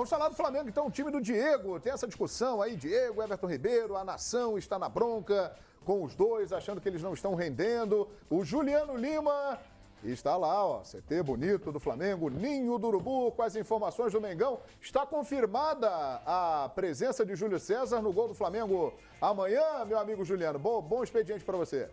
Vamos falar do Flamengo, então, o time do Diego. Tem essa discussão aí, Diego, Everton Ribeiro, a nação está na bronca com os dois, achando que eles não estão rendendo. O Juliano Lima está lá, ó, CT bonito do Flamengo, Ninho do Urubu, com as informações do Mengão. Está confirmada a presença de Júlio César no gol do Flamengo amanhã, meu amigo Juliano. Bom expediente para você.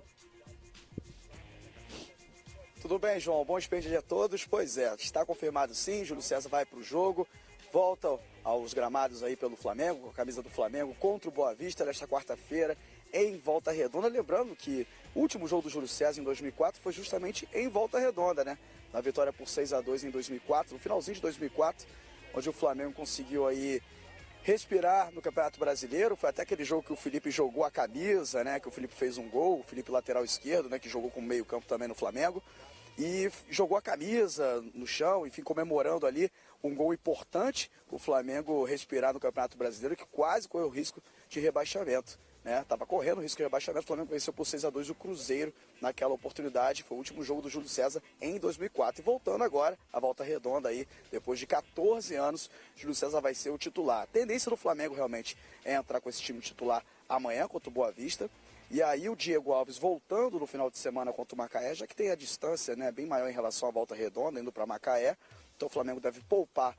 Tudo bem, João? Bom expediente a todos. Pois é, está confirmado sim, Júlio César vai para o jogo. Volta aos gramados aí pelo Flamengo, com a camisa do Flamengo contra o Boa Vista nesta quarta-feira em Volta Redonda. Lembrando que o último jogo do Júlio César em 2004 foi justamente em Volta Redonda, né? Na vitória por 6-2 em 2004, no finalzinho de 2004, onde o Flamengo conseguiu aí respirar no Campeonato Brasileiro. Foi até aquele jogo que o Felipe jogou a camisa, né? Que o Felipe fez um gol, o Felipe lateral esquerdo, né? Que jogou como meio-campo também no Flamengo. E jogou a camisa no chão, enfim, comemorando ali um gol importante, o Flamengo respirar no Campeonato Brasileiro, que quase correu o risco de rebaixamento, né? Tava correndo o risco de rebaixamento, o Flamengo venceu por 6-2 o Cruzeiro naquela oportunidade, foi o último jogo do Júlio César em 2004. E voltando agora, a Volta Redonda aí, depois de 14 anos, Júlio César vai ser o titular. A tendência do Flamengo realmente é entrar com esse time titular amanhã contra o Boa Vista. E aí o Diego Alves voltando no final de semana contra o Macaé, já que tem a distância, né, bem maior em relação à Volta Redonda, indo para Macaé. Então o Flamengo deve poupar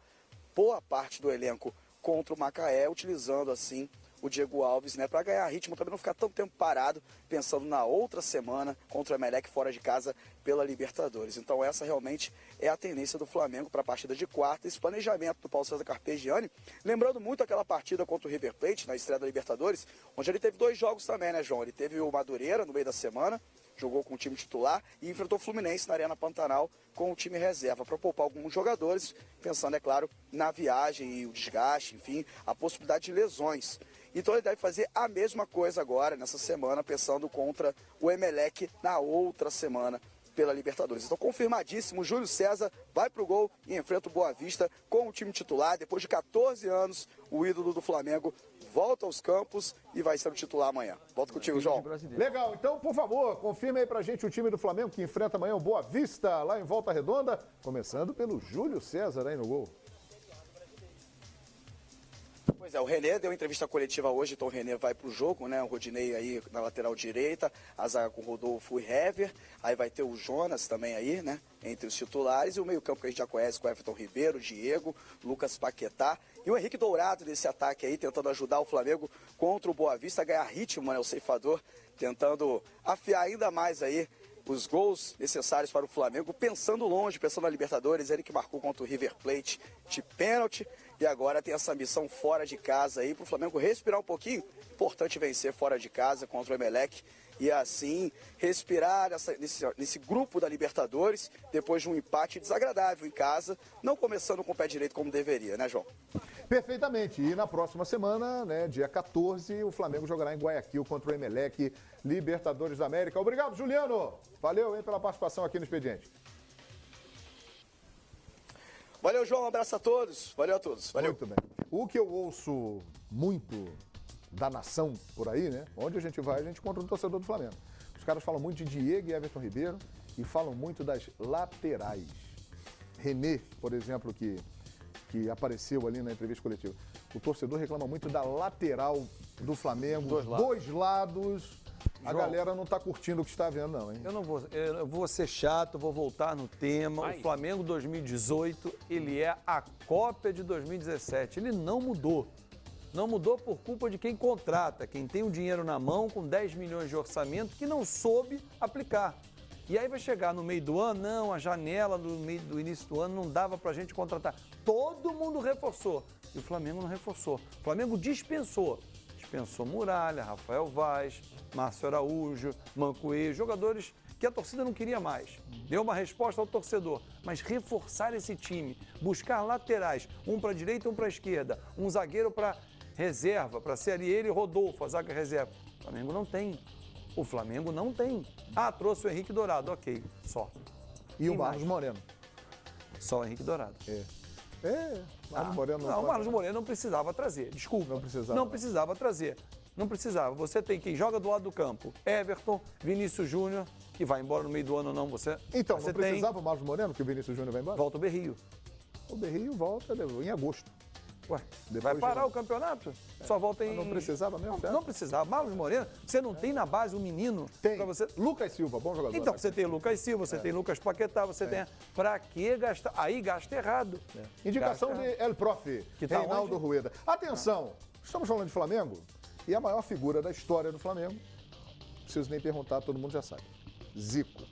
boa parte do elenco contra o Macaé, utilizando assim o Diego Alves, né, para ganhar ritmo, também não ficar tanto tempo parado, pensando na outra semana contra o Emelec fora de casa pela Libertadores. Então essa realmente é a tendência do Flamengo para a partida de quarta, esse planejamento do Paulo César Carpegiani, lembrando muito aquela partida contra o River Plate, na estreia da Libertadores, onde ele teve 2 jogos também, né, João? Ele teve o Madureira no meio da semana, jogou com o time titular e enfrentou o Fluminense na Arena Pantanal com o time reserva, para poupar alguns jogadores, pensando, é claro, na viagem e o desgaste, enfim, a possibilidade de lesões. Então ele deve fazer a mesma coisa agora, nessa semana, pensando contra o Emelec na outra semana pela Libertadores. Então confirmadíssimo, Júlio César vai pro gol e enfrenta o Boa Vista com o time titular. Depois de 14 anos, o ídolo do Flamengo volta aos campos e vai ser o titular amanhã. Volto contigo, João. Legal, então, por favor, confirme aí pra gente o time do Flamengo que enfrenta amanhã o Boa Vista, lá em Volta Redonda, começando pelo Júlio César aí no gol. Pois é, o René deu entrevista coletiva hoje, então o René vai pro jogo, né? O Rodinei aí na lateral direita, a zaga com o Rodolfo e Hever, aí vai ter o Jonas também aí, né? Entre os titulares, e o meio-campo que a gente já conhece com o Everton Ribeiro, Diego, Lucas Paquetá e o Henrique Dourado nesse ataque aí, tentando ajudar o Flamengo contra o Boa Vista a ganhar ritmo, né? O ceifador tentando afiar ainda mais aí os gols necessários para o Flamengo, pensando longe, pensando na Libertadores, ele que marcou contra o River Plate de pênalti, e agora tem essa missão fora de casa aí, para o Flamengo respirar um pouquinho, importante vencer fora de casa contra o Emelec, e assim respirar nesse grupo da Libertadores, depois de um empate desagradável em casa, não começando com o pé direito como deveria, né, João? Perfeitamente. E na próxima semana, né, dia 14, o Flamengo jogará em Guayaquil contra o Emelec, Libertadores da América. Obrigado, Juliano. Valeu, hein, pela participação aqui no Expediente. Valeu, João. Um abraço a todos. Valeu a todos. Valeu. Muito bem. O que eu ouço muito da nação por aí, né? Onde a gente vai, a gente encontra um torcedor do Flamengo. Os caras falam muito de Diego e Everton Ribeiro e falam muito das laterais. René, por exemplo, que apareceu ali na entrevista coletiva. O torcedor reclama muito da lateral do Flamengo, dois lados. A galera não está curtindo o que está vendo, não, hein? Eu vou ser chato, vou voltar no tema. O Flamengo 2018, ele é a cópia de 2017. Ele não mudou. Não mudou por culpa de quem contrata, quem tem o dinheiro na mão com 10 milhões de orçamento que não soube aplicar. E aí vai chegar no meio do ano, não, a janela do início do ano não dava pra gente contratar. Todo mundo reforçou e o Flamengo não reforçou. O Flamengo dispensou. Dispensou Muralha, Rafael Vaz, Márcio Araújo, Mancoê, jogadores que a torcida não queria mais. Deu uma resposta ao torcedor, mas reforçar esse time, buscar laterais, um para a direita e um para a esquerda, um zagueiro para reserva, para ser ali ele e Rodolfo, a zaga reserva. O Flamengo não tem. O Flamengo não tem. Ah, trouxe o Henrique Dourado, ok, só. E o Marlos Moreno. Só o Henrique Dourado. Marlos Moreno não, o Marlos Moreno não precisava trazer, desculpa. Não precisava. Não precisava trazer. Não precisava. Você tem quem joga do lado do campo. Everton, Vinícius Júnior, que vai embora no meio do ano ou não, você... Então, você não precisava o Marlos Moreno, que o Vinícius Júnior vai embora? Volta o Berrio. O Berrio volta em agosto. Ué, Depois vai parar de- o campeonato? Só volta em... Não precisava mesmo, certo? Não precisava. Marlos Moreno, você não tem na base um menino Tem. pra você... Lucas Silva, bom jogador. Então, né? você tem Lucas Silva, você tem Lucas Paquetá, você tem... Pra que gastar? Aí gasta errado. Indicação Gasta de errado. El Profe, Que tá Reinaldo onde? Rueda. Atenção, estamos falando de Flamengo e a maior figura da história do Flamengo, não preciso nem perguntar, todo mundo já sabe. Zico.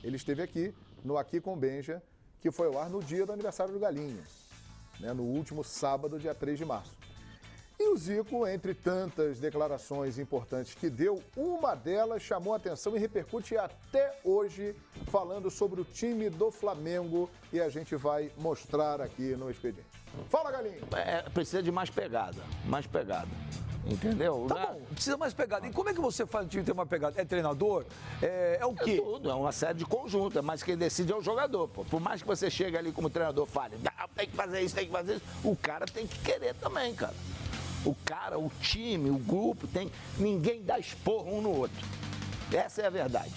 Ele esteve aqui, no Aqui com Benja, que foi ao ar no dia do aniversário do Galinho, né, no último sábado, dia 3 de março. E o Zico, entre tantas declarações importantes que deu, uma delas chamou a atenção e repercute até hoje, falando sobre o time do Flamengo, e a gente vai mostrar aqui no expediente. Fala, Galinho! Precisa de mais pegada, entendeu? Tá bom, precisa mais pegada. E como é que você faz o time ter uma pegada? É treinador? É o É quê? tudo, é uma série de conjuntos, mas quem decide é o jogador, pô. Por mais que você chegue ali como treinador e fale, tem que fazer isso, o cara tem que querer também, cara. O cara, o time, o grupo, ninguém dá esporro um no outro. Essa é a verdade.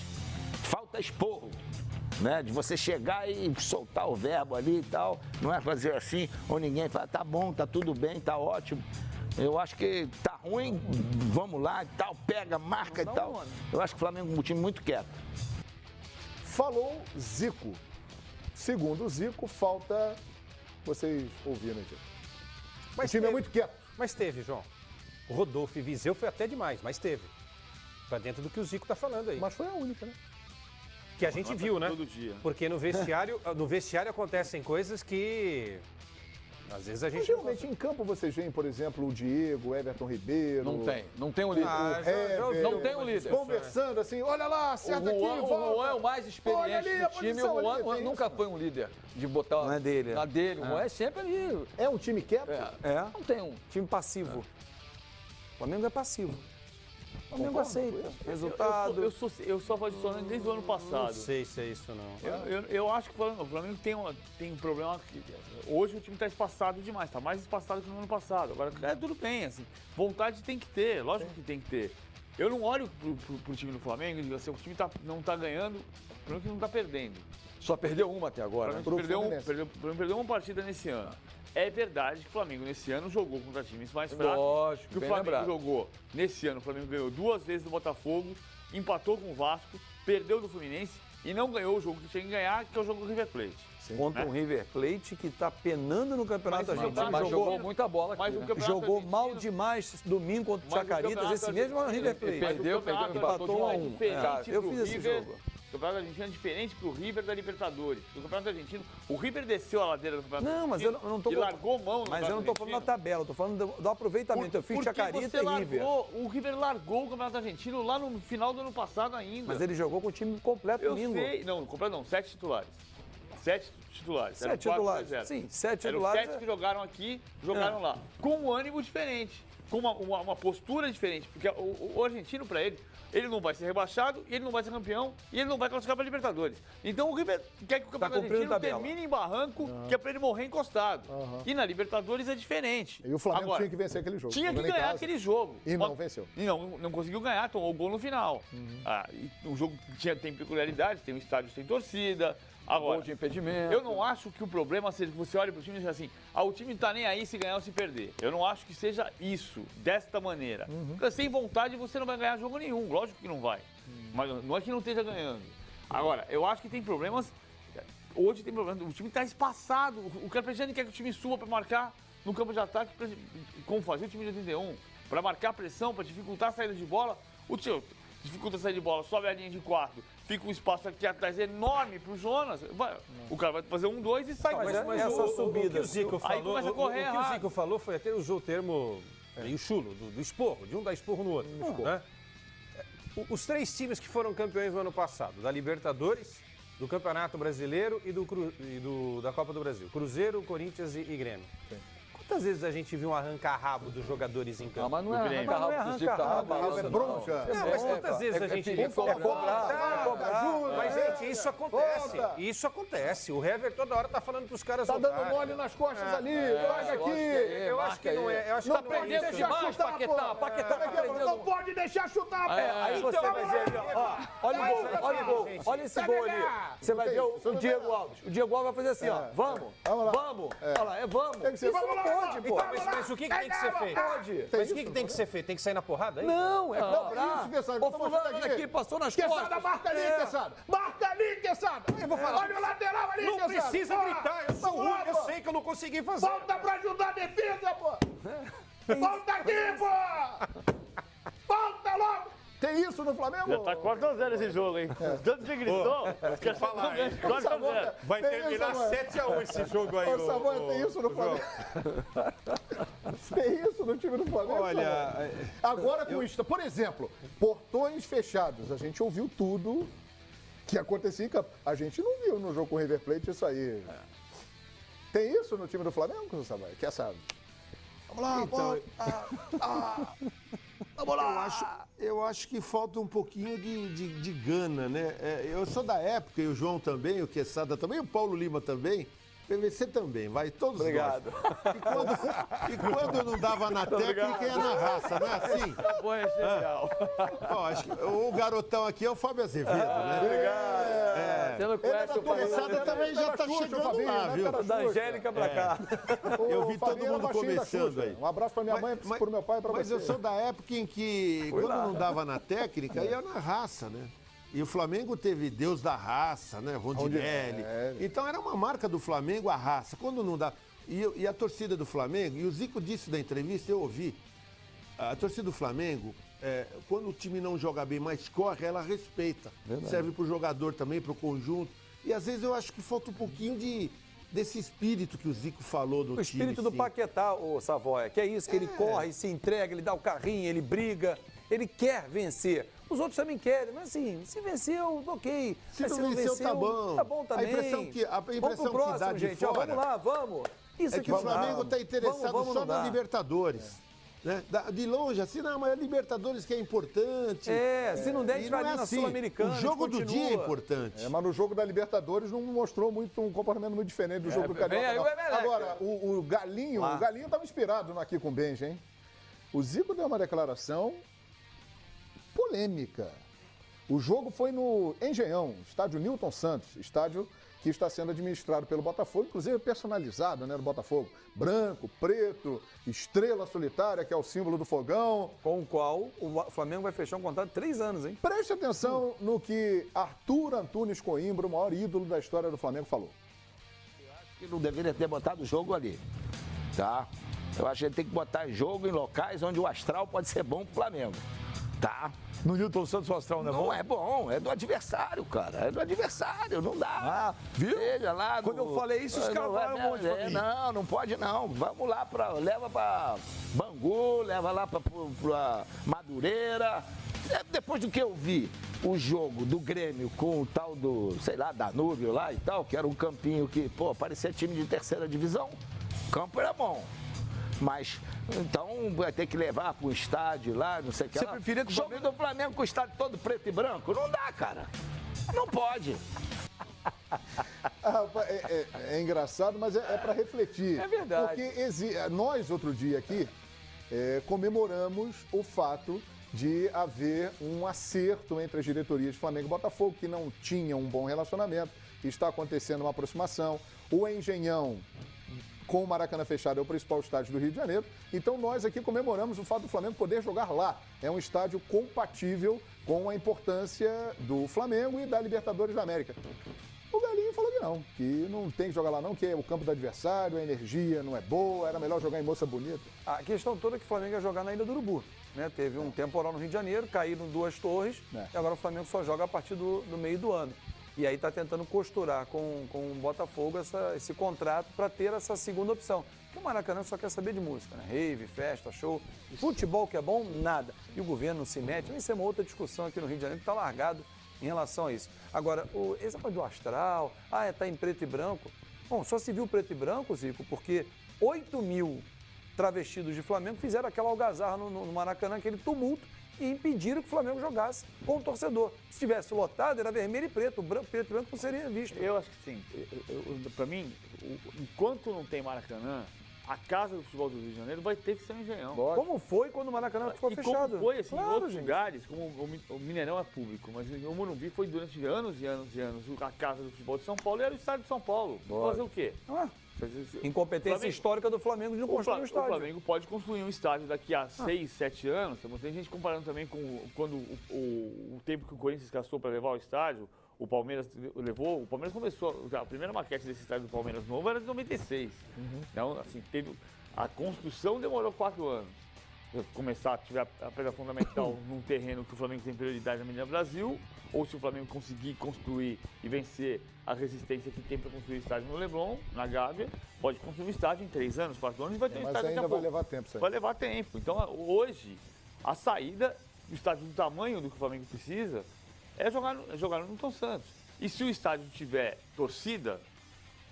Falta esporro, né? De você chegar e soltar o verbo ali e tal, não é fazer assim, ou ninguém fala, tá bom, tá tudo bem, tá ótimo. Eu acho que tá ruim, vamos lá e tal, pega, marca e tal. Eu acho que o Flamengo é um time muito quieto. Falou Zico. Segundo o Zico, falta... Vocês ouviram aqui. O time é muito quieto. Mas teve, João. O Rodolfo e Viseu foi até demais, mas teve. Pra dentro do que o Zico tá falando aí. Mas foi a única, né? Que a gente viu, né? Todo dia. Porque no vestiário acontecem coisas que às vezes a Mas gente geralmente em campo vocês veem, por exemplo, o Diego, o Everton Ribeiro. Não tem um líder. Não tem um líder. Conversando assim, olha lá, acerta aqui, O volta. Juan é o mais experiente Olha ali, a do time. posição O Juan ali, tem nunca isso. foi um líder de botar Não é dele. na dele. O Juan é sempre ali. É um time quieto? É. Não tem um. Time passivo. O Flamengo é passivo. O Flamengo Concordo aceita. com isso. Resultado. Eu sou apaixonado desde o ano não passado. sei se é isso não. Eu acho que o Flamengo tem um problema que hoje o time está espaçado demais, está mais espaçado que no ano passado. Agora, tudo bem, assim, vontade tem que ter, lógico que tem que ter. Eu não olho pro time do Flamengo e digo assim, o time não está ganhando, o Flamengo não está perdendo. Só perdeu uma até O agora. Flamengo Fluminense. perdeu uma partida nesse ano. É verdade que o Flamengo nesse ano jogou contra times mais fracos. Lógico, que o bem Flamengo lembrado. jogou nesse ano. O Flamengo ganhou 2 vezes do Botafogo, empatou com o Vasco, perdeu do Fluminense e não ganhou o jogo que tinha que ganhar, que é o jogo do River Plate. Contra um River Plate que tá penando no Campeonato Mas Argentino. mas jogou muita bola aqui, Mas o né? campeonato Jogou argentino- mal demais domingo contra o Mas o Chacaritas, campeonato esse mesmo é o River Plate. Mas o Perdeu, campeonato empatou de 1 a 1. argentino é diferente Eu pro fiz esse River. jogo. O campeonato argentino é diferente pro River da Libertadores. O campeonato argentino, o River desceu a ladeira do campeonato Não, mas argentino eu não tô e largou mão no Mas eu não tô falando da tabela, eu tô falando do aproveitamento. Eu fiz Porque Chacarita você e River. o River largou o campeonato argentino lá no final do ano passado ainda. Mas ele jogou com o time completo Eu domingo. sei, não, completo não, 7 titulares. 7 titulares. Eram 7 4 titulares. a 0. Sim, 7 Eram titulares. 7 que jogaram aqui, jogaram lá. Com um ânimo diferente, com uma postura diferente. Porque o argentino, para ele não vai ser rebaixado, ele não vai ser campeão e ele não vai classificar para Libertadores. Então o River quer que o campeonato cumprindo argentino tabela. termine em barranco, que é para ele morrer encostado. E na Libertadores é diferente. E o Flamengo Agora, tinha que vencer aquele jogo. tinha que jogando em ganhar casa. aquele jogo. E não venceu. E não conseguiu ganhar, tomou o gol no final. E o jogo tem peculiaridade, tem um estádio sem torcida. Agora, Gol de impedimento. eu não acho que o problema seja que você olhe para o time e diz assim, o time não tá nem aí se ganhar ou se perder. Eu não acho que seja isso, desta maneira. Porque sem vontade você não vai ganhar jogo nenhum, lógico que não vai. Mas não é que não esteja ganhando. Agora, eu acho que tem problemas, hoje tem problemas, o time está espaçado, o Carpegiani quer que o time suba para marcar no campo de ataque, como fazia o time de 81, para marcar pressão, para dificultar a saída de bola. O time dificulta a saída de bola, sobe a linha de 4, fica um espaço aqui atrás enorme pro Jonas. O cara vai fazer 1-2 e sai. Mas com essa o subida, que o Zico aí falou, começa a correr o que o errado. Zico falou foi até usou o termo meio chulo, do esporro, de um dar esporro no outro. Né? Os 3 times que foram campeões no ano passado, da Libertadores, do Campeonato Brasileiro e da Copa do Brasil, Cruzeiro, Corinthians e Grêmio. Quantas vezes a gente viu um arranca-rabo dos jogadores em campo? Não, mas não é Grêmio. arranca-rabo que o Zico tá Arranca-rabo, falando, é não. bronca. Não, mas quantas vezes a gente viu cobrar. Ajuda, Mas, gente, Porque isso acontece. Volta. Isso acontece. O Hever toda hora tá falando pros caras Tá dando voltarem. mole nas costas ali, larga aqui. Eu acho que não é. Eu acho Não que não é pode isso. deixar demais, chutar, Paquetá, pô. Paquetá tá aprendendo. Não pode deixar chutar, pô. Aí você vai ver ali, ó. Olha o gol, olha o gol. Olha esse gol ali. Você vai ver o Diego Alves. O Diego Alves vai fazer assim, ó. Vamos, Vamos lá. vamos. Olha lá, vamos. Tem que ser- Isso não pode, pô. Então, mas o que tem que ser feito? Pode. Mas o que tem que ser feito? Tem que sair na porrada aí? Não, é cobrar. isso, Queçada, Ô, tô fulano, mostrando olha aqui. aqui, passou nas Queçada, costas. marca ali, Queçada. Marca ali, Queçada. Eu vou falar. Olha o lateral ali, Não Queçada. precisa Porra. gritar, eu sou Vamos lá, ruim, eu pô. sei que eu não consegui fazer. Volta pra ajudar a defesa, pô. Volta aqui, pô. Volta logo. Tem isso no Flamengo? Já tá 4x0 esse jogo, hein? Tanto você gritou, esquece falar, hein? 4x0. Vai Tem terminar isso, mano. 7x1 esse jogo aí. Ô, Samuel, tem isso no João. Flamengo? Tem isso no time do Flamengo? Olha, Samuel? Agora com isso, por exemplo, portões fechados. A gente ouviu tudo que acontecia em campo. A gente não viu no jogo com o River Plate isso aí. Tem isso no time do Flamengo, Samuel? Que essa... Vamos lá, Então, vamos lá. eu acho que falta um pouquinho de gana, né? Eu sou da época, e o João também, o Queçada também, o Paulo Lima também. PVC também, vai, todos Obrigado. nós. E quando não dava na técnica, ia na raça, não é assim? Bom, é genial. Ó, acho que o garotão aqui é o Fábio Azevedo, né? Você não conhece o Queçada também já tá chegando lá, viu? da Angélica pra cá. Eu vi todo Fabinho era mundo baixinho da começando Xuxa. aí. Um abraço pra minha mãe, pro meu pai e pra Mas você. eu sou da época em que, quando não dava na técnica, ia na raça, né? E o Flamengo teve Deus da raça, né? Rondinelli. Então era uma marca do Flamengo a raça. Quando não dá. E a torcida do Flamengo, e o Zico disse na entrevista, eu ouvi. A torcida do Flamengo, quando o time não joga bem, mas corre, ela respeita. Serve pro jogador também, pro conjunto. E às vezes eu acho que falta um pouquinho desse espírito que o Zico falou do time. O espírito do sim. Paquetá, o Savoia, que é isso, que ele corre, se entrega, ele dá o carrinho, ele briga, ele quer vencer. Os outros também querem, mas assim, se venceu, ok. Se Mas não venceu, tá bom. Tá bom também. A impressão que vamos pro próximo, dá de gente. Ó, fora vamos lá, vamos. Isso É aqui que o Flamengo está interessado vamos só mudar. na Libertadores. Né? De longe, assim, não, mas é Libertadores que é importante. Se não der, a gente E vai não ali na assim. Sul-Americana. O jogo a gente do dia é continua. importante. Mas no jogo da Libertadores não mostrou muito um comportamento muito diferente do jogo do Carioca. vem aí não. o Emelec. Agora, o Galinho estava inspirado no Aqui com o Benja, hein? O Zico deu uma declaração polêmica. O jogo foi no Engenhão, estádio Newton Santos, estádio que está sendo administrado pelo Botafogo, inclusive personalizado, né, no Botafogo. Branco, preto, estrela solitária, que é o símbolo do fogão. Com o qual o Flamengo vai fechar um contrato de 3 anos, hein? Preste atenção no que Arthur Antunes Coimbra, o maior ídolo da história do Flamengo, falou. Que não deveria ter botado o jogo ali, tá? Eu acho que ele tem que botar jogo em locais onde o astral pode ser bom pro Flamengo, tá? No Newton Santos o astral não é bom? Não é bom, é do adversário, cara. É do adversário, não dá. viu? Seja lá. Quando eu falei isso, os caras falaram um monte pra mim. Não, não pode não. Vamos lá, leva pra Bangu, leva lá pra Madureira. Depois do que eu vi o jogo do Grêmio com o tal do, sei lá, Danúbio lá e tal, que era um campinho que, pô, parecia time de terceira divisão. O campo era bom. Mas, então, vai ter que levar para um estádio lá, não sei o que Você lá. preferia que o jogo Flamengo- do Flamengo com o estádio todo preto e branco? Não dá, cara. Não pode. É engraçado, mas é para refletir. É verdade. Porque nós, outro dia aqui, comemoramos o fato de haver um acerto entre as diretorias de Flamengo e Botafogo, que não tinham um bom relacionamento. Está acontecendo uma aproximação. O Engenhão, com o Maracanã fechado, é o principal estádio do Rio de Janeiro. Então nós aqui comemoramos o fato do Flamengo poder jogar lá. É um estádio compatível com a importância do Flamengo e da Libertadores da América. O Galinho falou que não tem que jogar lá não, que é o campo do adversário, a energia não é boa, era melhor jogar em Moça Bonita. A questão toda é que o Flamengo ia jogar na Ilha do Urubu. Né? Teve um temporal no Rio de Janeiro, caíram 2 torres, e agora o Flamengo só joga a partir do meio do ano. E aí está tentando costurar com o Botafogo esse contrato para ter essa segunda opção. Porque o Maracanã só quer saber de música, né? Rave, festa, show. Futebol que é bom, nada. E o governo não se mete. Isso é uma outra discussão aqui no Rio de Janeiro que está largado em relação a isso. Agora, esse negócio do astral, tá em preto e branco. Bom, só se viu preto e branco, Zico, porque 8 mil travestidos de Flamengo fizeram aquela algazarra no Maracanã, aquele tumulto, e impediram que o Flamengo jogasse com o torcedor. Se tivesse lotado, era vermelho e preto, preto e branco não seria visto. Eu acho que sim. Para mim, enquanto não tem Maracanã, a casa do futebol do Rio de Janeiro vai ter que ser um Engenhão. Como foi quando o Maracanã ficou fechado? Como foi, assim, claro, em outros gente. lugares, como o Mineirão é público, mas o Morumbi foi durante anos e anos e anos a casa do futebol de São Paulo e era o estádio de São Paulo. Fazer o quê? Incompetência Flamengo, histórica do Flamengo de não construir um estádio. O Flamengo pode construir um estádio daqui a 6, 7 anos. Tem gente comparando também com quando o tempo que o Corinthians gastou para levar o estádio, o Palmeiras levou. O Palmeiras começou. A primeira maquete desse estádio do Palmeiras novo era de 96. Então, assim, a construção demorou 4 anos. Começar, tiver a pedra fundamental num terreno que o Flamengo tem prioridade na Avenida Brasil, ou se o Flamengo conseguir construir e vencer a resistência que tem para construir o estádio no Leblon, na Gávea, pode construir um estádio em 3 anos, 4 anos e vai ter um estádio daqui a pouco. Mas ainda vai levar tempo isso aí. Vai levar tempo. Então, hoje, a saída do estádio do tamanho do que o Flamengo precisa é jogar no Newton Santos. E se o estádio tiver torcida,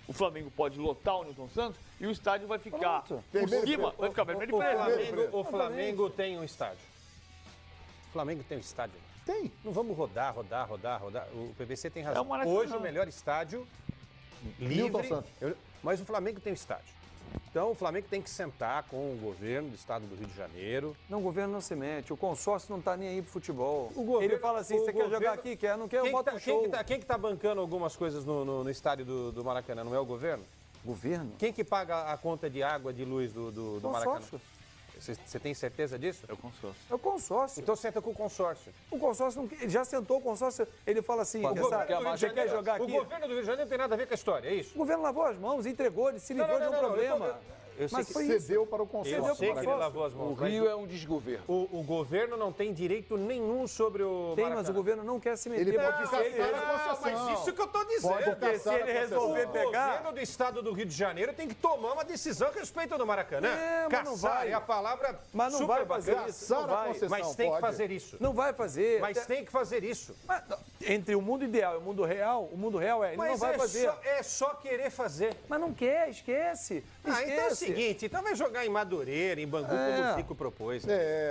o Flamengo pode lotar o Newton Santos e o estádio vai ficar por cima, vai ficar vermelho e preto. O Flamengo tem um estádio. O Flamengo tem um estádio. Tem. Não vamos rodar. O PVC tem razão. Maracanã. Hoje o melhor estádio livre. Mas o Flamengo tem um estádio. Então o Flamengo tem que sentar com o governo do estado do Rio de Janeiro. Não, o governo não se mete. O consórcio não está nem aí pro futebol. Governo, ele fala assim, você quer jogar aqui? Quer? Não quer? Eu boto um show. Quem que tá bancando algumas coisas no estádio do Maracanã? Não é o governo? Governo? Quem que paga a conta de água, de luz do Maracanã? Você tem certeza disso? É o consórcio. É o consórcio. Então senta com o consórcio. O consórcio, ele já sentou o consórcio, ele fala assim, você quer jogar aqui? O governo do Rio de Janeiro não tem nada a ver com a história, é isso? O governo lavou as mãos, entregou, ele se livrou de um problema. Mas cedeu para o consórcio. Eu sei que ele lavou as mãos. O Rio é um desgoverno. O governo não tem direito nenhum sobre o Tem, mas o governo não quer se meter. Ele pode porque mas isso que eu estou dizendo. Porque se ele resolver O pegar... governo do estado do Rio de Janeiro tem que tomar uma decisão a respeito do Maracanã. Mas não vai. É a palavra Mas não vai fazer isso. Não vai. Mas tem que fazer isso. Não vai fazer. Mas tem que fazer isso. Mas, entre o mundo ideal e o mundo real ele não vai fazer. É só querer fazer. Mas não quer, esquece. Então é o seguinte, então vai jogar em Madureira, em Bangu, como o Zico propôs.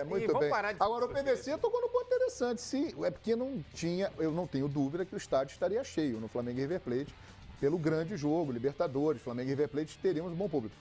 Muito bem. Agora, o PVC tocou num ponto interessante. É porque eu não tenho dúvida que o estádio estaria cheio no Flamengo e River Plate, pelo grande jogo, Libertadores, Flamengo e River Plate, teríamos um bom público.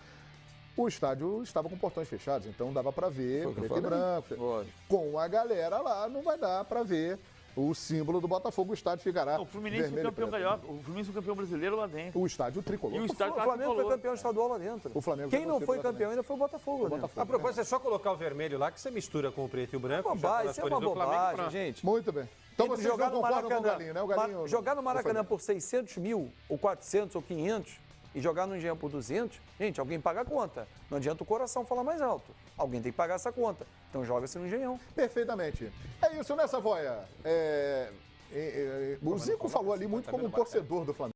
O estádio estava com portões fechados, então dava para ver preto e branco. Com a galera lá, não vai dar para ver o símbolo do Botafogo, o estádio ficará O Fluminense foi campeão carioca, o Fluminense foi campeão brasileiro lá dentro. O estádio tricolor. E o estádio O Flamengo foi campeão estadual lá dentro. O Flamengo Quem não foi campeão ainda foi o Botafogo. A propósito, é só colocar o vermelho lá, que você mistura com o preto e o branco. Isso é uma bobagem, gente. Muito bem. Então Entre vocês não concordam com o Galinho, né? O Galinho, jogar no Maracanã por 600 mil, ou 400, ou 500, e jogar no Engenhão por 200, gente, alguém paga a conta. Não adianta o coração falar mais alto. Alguém tem que pagar essa conta. Então joga-se no Engenhão. Perfeitamente. É isso, né, Savoia? O Zico falou ali muito como um torcedor do Flamengo.